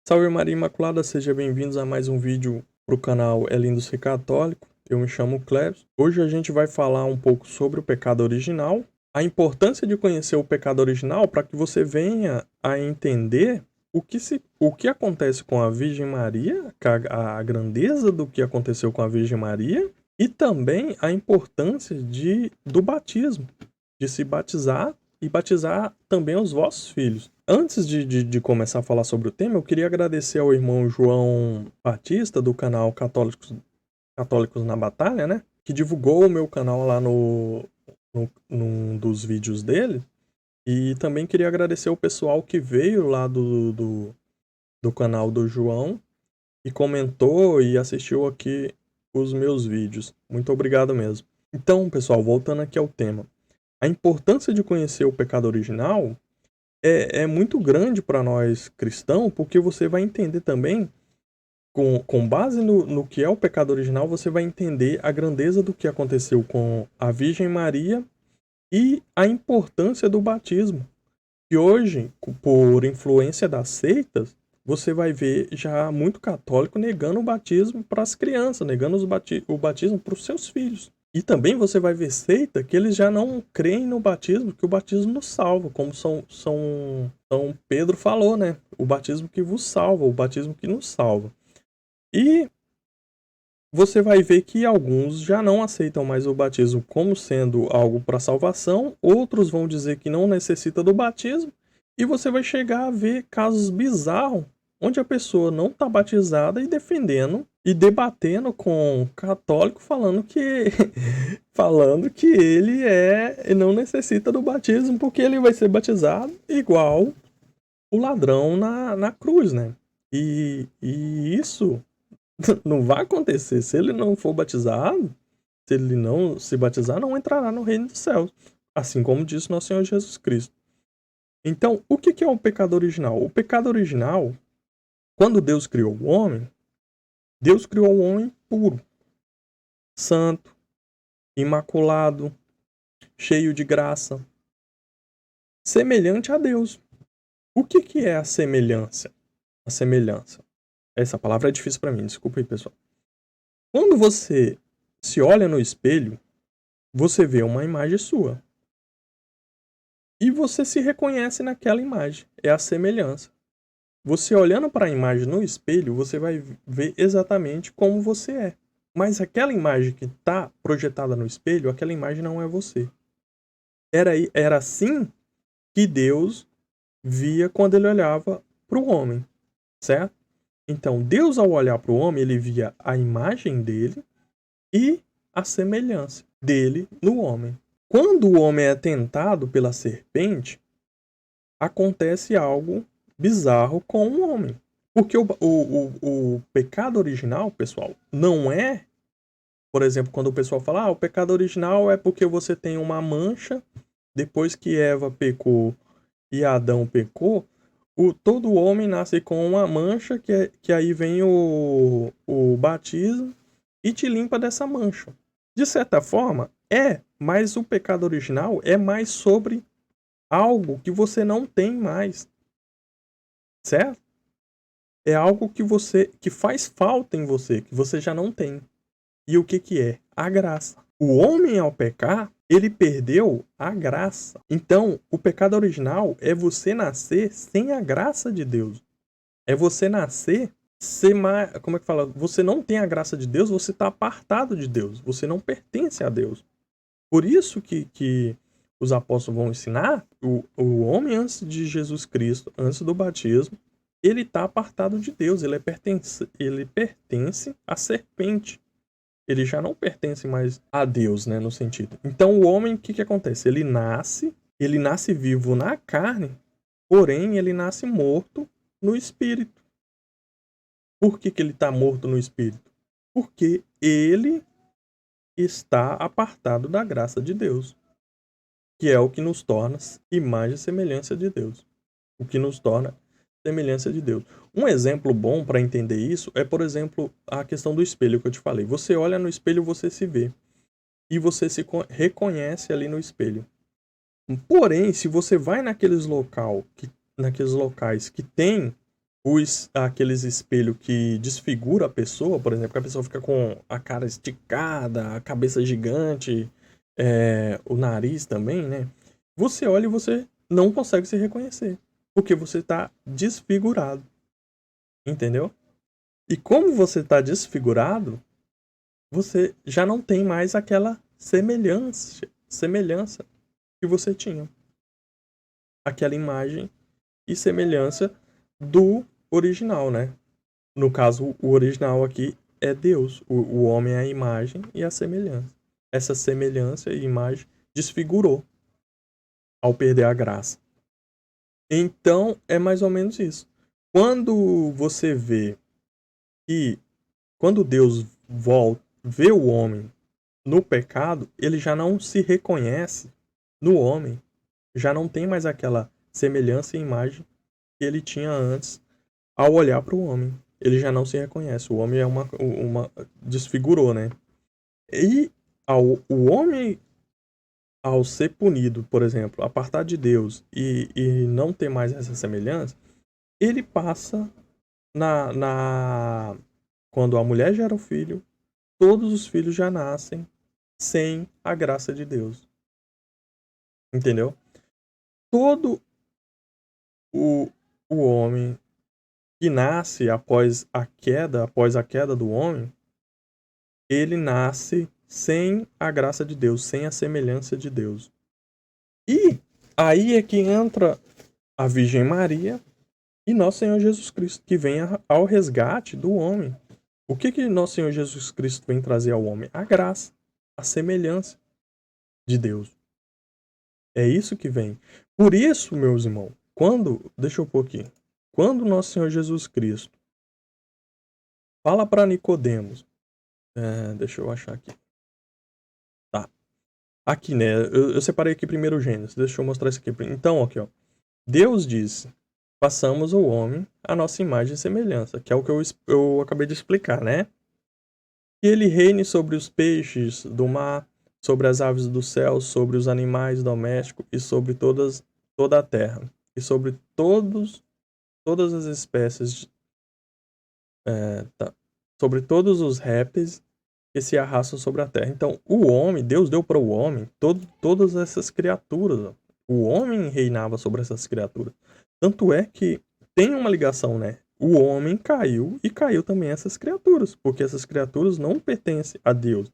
Salve Maria Imaculada, sejam bem-vindos a mais um vídeo para o canal É Lindo Ser Católico. Eu me chamo Cleves. Hoje a gente vai falar um pouco sobre o pecado original, a importância de conhecer o pecado original para que você venha a entender o que acontece com a Virgem Maria, a grandeza do que aconteceu com a Virgem Maria e também a importância do batismo, de se batizar e batizar também os vossos filhos. Antes de começar a falar sobre o tema, eu queria agradecer ao irmão João Batista, do canal Católicos na Batalha, né? Que divulgou o meu canal lá num dos vídeos dele. E também queria agradecer o pessoal que veio lá do canal do João e comentou e assistiu aqui os meus vídeos. Muito obrigado mesmo. Então, pessoal, voltando aqui ao tema. A importância de conhecer o pecado original é muito grande para nós cristãos, porque você vai entender também, com base no que é o pecado original, você vai entender a grandeza do que aconteceu com a Virgem Maria e a importância do batismo. E hoje, por influência das seitas, você vai ver já muito católico negando o batismo para as crianças, negando o batismo para os seus filhos. E também você vai ver seita que eles já não creem no batismo, que o batismo nos salva, como São Pedro falou, né? O batismo que vos salva, o batismo que nos salva. E você vai ver que alguns já não aceitam mais o batismo como sendo algo para salvação, outros vão dizer que não necessita do batismo, e você vai chegar a ver casos bizarros onde a pessoa não está batizada e defendendo e debatendo com um católico falando que falando que ele não necessita do batismo porque ele vai ser batizado igual o ladrão na cruz, né? E isso não vai acontecer. Se ele não for batizado, se ele não se batizar, não entrará no reino dos céus. Assim como disse nosso Senhor Jesus Cristo. Então, o que é o pecado original? O pecado original, quando Deus criou o homem, Deus criou o homem puro, santo, imaculado, cheio de graça, semelhante a Deus. O que é a semelhança? A semelhança. Essa palavra é difícil para mim, desculpa aí, pessoal. Quando você se olha no espelho, você vê uma imagem sua. E você se reconhece naquela imagem. É a semelhança. Você olhando para a imagem no espelho, você vai ver exatamente como você é. Mas aquela imagem que está projetada no espelho, aquela imagem não é você. Era assim que Deus via quando ele olhava para o homem, certo? Então, Deus, ao olhar para o homem, ele via a imagem dele e a semelhança dele no homem. Quando o homem é tentado pela serpente, acontece algo bizarro com o homem. Porque o pecado original, pessoal, não é, por exemplo, quando o pessoal fala, o pecado original é porque você tem uma mancha, depois que Eva pecou e Adão pecou, todo homem nasce com uma mancha, que aí vem o batismo e te limpa dessa mancha. De certa forma, mas o pecado original é mais sobre algo que você não tem mais, certo? É algo que faz falta em você, que você já não tem. E o que é? A graça. O homem, ao pecar, ele perdeu a graça. Então, o pecado original é você nascer sem a graça de Deus. É você nascer ser mais, como é que fala? Você não tem a graça de Deus, você está apartado de Deus. Você não pertence a Deus. Por isso que os apóstolos vão ensinar, o homem antes de Jesus Cristo, antes do batismo, ele está apartado de Deus, ele pertence à serpente. Ele já não pertence mais a Deus, né, no sentido. Então o homem, o que acontece? Ele nasce vivo na carne, porém ele nasce morto no espírito. Por que ele está morto no espírito? Porque ele está apartado da graça de Deus, que é o que nos torna imagem e semelhança de Deus. O que nos torna semelhança de Deus. Um exemplo bom para entender isso é, por exemplo, a questão do espelho que eu te falei. Você olha no espelho, você se vê. E você se reconhece ali no espelho. Porém, se você vai naqueles locais que tem aqueles espelhos que desfigura a pessoa, por exemplo, que a pessoa fica com a cara esticada, a cabeça gigante, o nariz também, né? Você olha e você não consegue se reconhecer, porque você está desfigurado, entendeu? E como você está desfigurado, você já não tem mais aquela semelhança que você tinha. Aquela imagem e semelhança do original, né? No caso, o original aqui é Deus. O homem é a imagem e a semelhança. Essa semelhança e imagem desfigurou ao perder a graça. Então, é mais ou menos isso. Quando você vê que quando Deus vê o homem no pecado, ele já não se reconhece no homem. Já não tem mais aquela semelhança e imagem que ele tinha antes ao olhar para o homem. Ele já não se reconhece. O homem é uma desfigurou, né? E o homem, ao ser punido, por exemplo, apartado de Deus e não ter mais essa semelhança, ele passa quando a mulher gera o filho, todos os filhos já nascem sem a graça de Deus. Entendeu? Todo o homem que nasce após a queda do homem, ele nasce sem a graça de Deus, sem a semelhança de Deus. E aí é que entra a Virgem Maria e Nosso Senhor Jesus Cristo, que vem ao resgate do homem. O que Nosso Senhor Jesus Cristo vem trazer ao homem? A graça, a semelhança de Deus. É isso que vem. Por isso, meus irmãos, deixa eu pôr aqui, quando Nosso Senhor Jesus Cristo fala para Nicodemos, deixa eu achar aqui. Tá. Aqui, né? Eu separei aqui primeiro Gênesis. Deixa eu mostrar isso aqui. Então, aqui, ó. Deus disse: façamos o homem a nossa imagem e semelhança, que é o que eu acabei de explicar, né? Que ele reine sobre os peixes do mar, sobre as aves do céu, sobre os animais domésticos e sobre toda a terra, e sobre todas as espécies, sobre todos os répteis que se arrastam sobre a terra. Então, o homem, Deus deu para o homem todas essas criaturas. Ó. O homem reinava sobre essas criaturas. Tanto é que tem uma ligação, né? O homem caiu e caiu também essas criaturas, porque essas criaturas não pertencem a Deus.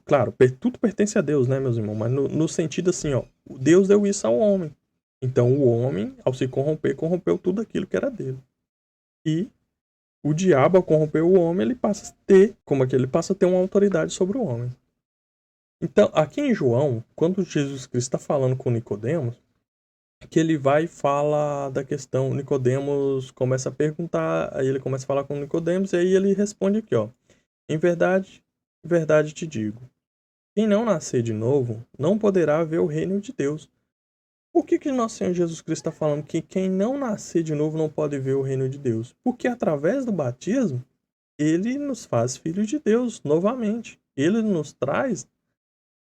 Claro, tudo pertence a Deus, né, meus irmãos? Mas no sentido assim, ó, Deus deu isso ao homem. Então, o homem, ao se corromper, corrompeu tudo aquilo que era dele. E o diabo, ao corromper o homem, ele passa a ter uma autoridade sobre o homem. Então, aqui em João, quando Jesus Cristo está falando com Nicodemos, que ele vai e fala da questão, Nicodemos começa a perguntar, aí ele começa a falar com Nicodemos, e aí ele responde aqui, ó. Em verdade, verdade te digo, quem não nascer de novo, não poderá ver o reino de Deus. Por que Nosso Senhor Jesus Cristo está falando que quem não nascer de novo não pode ver o reino de Deus? Porque através do batismo, ele nos faz filhos de Deus novamente. Ele nos traz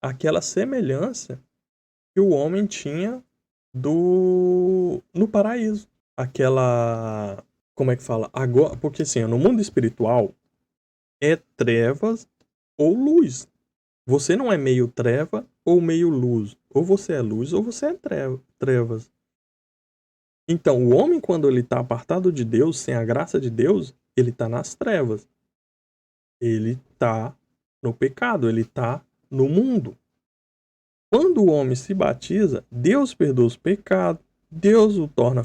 aquela semelhança que o homem tinha no paraíso. Aquela, como é que fala? Agora, porque assim, no mundo espiritual é trevas ou luz. Você não é meio treva ou meio luz. Ou você é luz ou você é trevas. Então, o homem, quando ele está apartado de Deus, sem a graça de Deus, ele está nas trevas. Ele está no pecado, ele está no mundo. Quando o homem se batiza, Deus perdoa os pecados, Deus o torna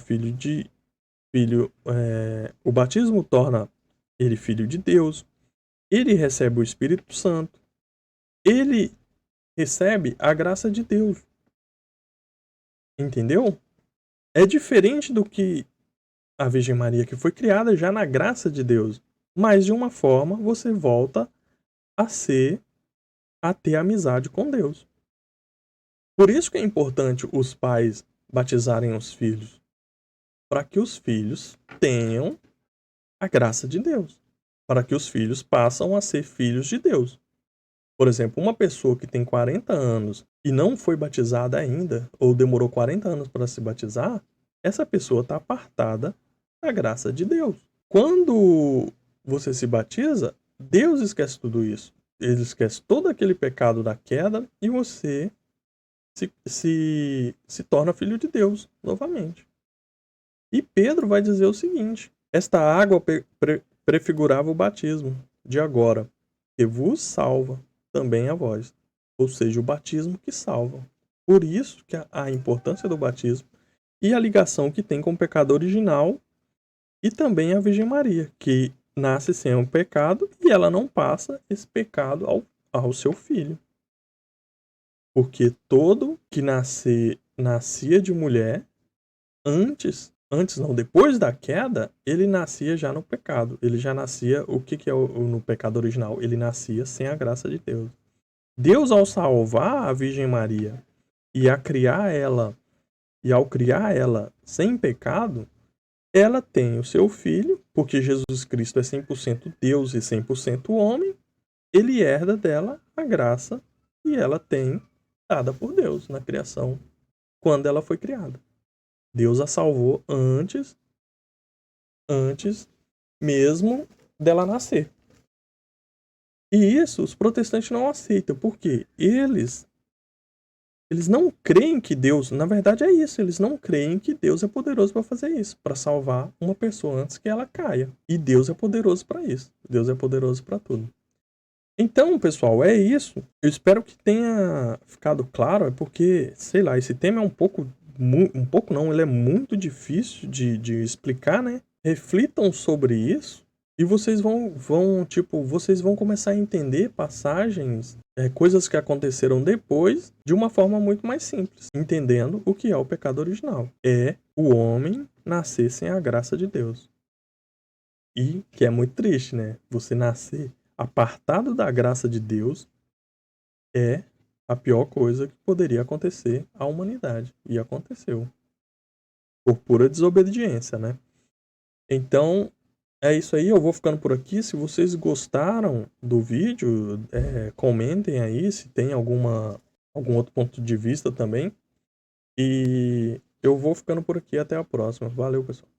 o batismo torna ele filho de Deus, ele recebe o Espírito Santo, ele recebe a graça de Deus. Entendeu? É diferente do que a Virgem Maria, que foi criada já na graça de Deus. Mas de uma forma você volta a ter amizade com Deus. Por isso que é importante os pais batizarem os filhos, para que os filhos tenham a graça de Deus, para que os filhos passam a ser filhos de Deus. Por exemplo, uma pessoa que tem 40 anos e não foi batizada ainda, ou demorou 40 anos para se batizar, essa pessoa está apartada a graça de Deus. Quando você se batiza, Deus esquece tudo isso. Ele esquece todo aquele pecado da queda e você se torna filho de Deus novamente. E Pedro vai dizer o seguinte: esta água prefigurava o batismo de agora, que vos salva também a vós. Ou seja, o batismo que salva. Por isso que a importância do batismo e a ligação que tem com o pecado original e também a Virgem Maria, que nasce sem um pecado e ela não passa esse pecado ao seu filho. Porque todo que nascia de mulher, antes não, depois da queda, ele nascia já no pecado. Ele já nascia, o que é no pecado original? Ele nascia sem a graça de Deus. Deus, ao salvar a Virgem Maria e ao criar ela sem pecado, ela tem o seu filho, porque Jesus Cristo é 100% Deus e 100% homem, ele herda dela a graça e ela tem dada por Deus na criação, quando ela foi criada. Deus a salvou antes mesmo dela nascer. E isso os protestantes não aceitam, porque eles não creem que Deus, na verdade é isso, eles não creem que Deus é poderoso para fazer isso, para salvar uma pessoa antes que ela caia. E Deus é poderoso para isso. Deus é poderoso para tudo. Então, pessoal, é isso. Eu espero que tenha ficado claro, é porque, sei lá, esse tema é um pouco não, ele é muito difícil de explicar, né? Reflitam sobre isso e vocês vocês vão começar a entender passagens, coisas que aconteceram depois, de uma forma muito mais simples, entendendo o que é o pecado original. É o homem nascer sem a graça de Deus. E que é muito triste, né? Você nascer apartado da graça de Deus é a pior coisa que poderia acontecer à humanidade. E aconteceu. Por pura desobediência, né? Então, é isso aí. Eu vou ficando por aqui. Se vocês gostaram do vídeo, comentem aí se tem algum outro ponto de vista também. E eu vou ficando por aqui. Até a próxima. Valeu, pessoal.